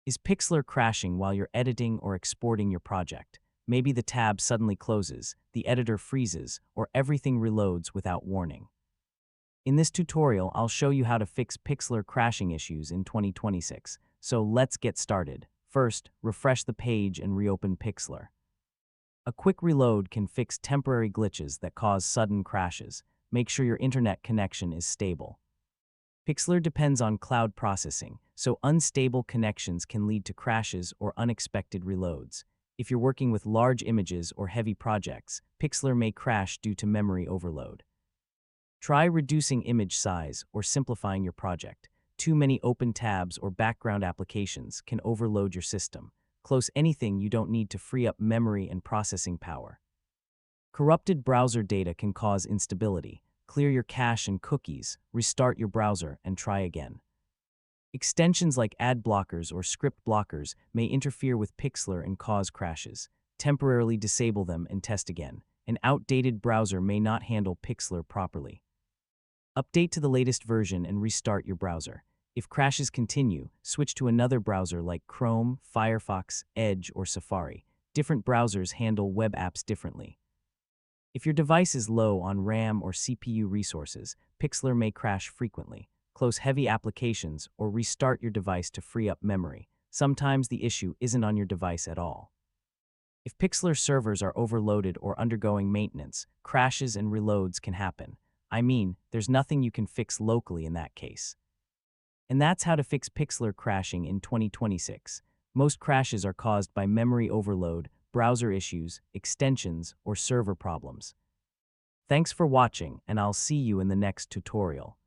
Is Pixlr crashing while you're editing or exporting your project? Maybe the tab suddenly closes, the editor freezes, or everything reloads without warning. In this tutorial, I'll show you how to fix Pixlr crashing issues in 2026. So let's get started. First, refresh the page and reopen Pixlr. A quick reload can fix temporary glitches that cause sudden crashes. Make sure your internet connection is stable. Pixlr depends on cloud processing, so unstable connections can lead to crashes or unexpected reloads. If you're working with large images or heavy projects, Pixlr may crash due to memory overload. Try reducing image size or simplifying your project. Too many open tabs or background applications can overload your system. Close anything you don't need to free up memory and processing power. Corrupted browser data can cause instability. Clear your cache and cookies, restart your browser, and try again. Extensions like ad blockers or script blockers may interfere with Pixlr and cause crashes. Temporarily disable them and test again. An outdated browser may not handle Pixlr properly. Update to the latest version and restart your browser. If crashes continue, switch to another browser like Chrome, Firefox, Edge, or Safari. Different browsers handle web apps differently. If your device is low on RAM or CPU resources, Pixlr may crash frequently. Close heavy applications or restart your device to free up memory. Sometimes the issue isn't on your device at all. If Pixlr servers are overloaded or undergoing maintenance, crashes and reloads can happen. There's nothing you can fix locally in that case. And that's how to fix Pixlr crashing in 2026. Most crashes are caused by memory overload, browser issues, extensions, or server problems. Thanks for watching, and I'll see you in the next tutorial.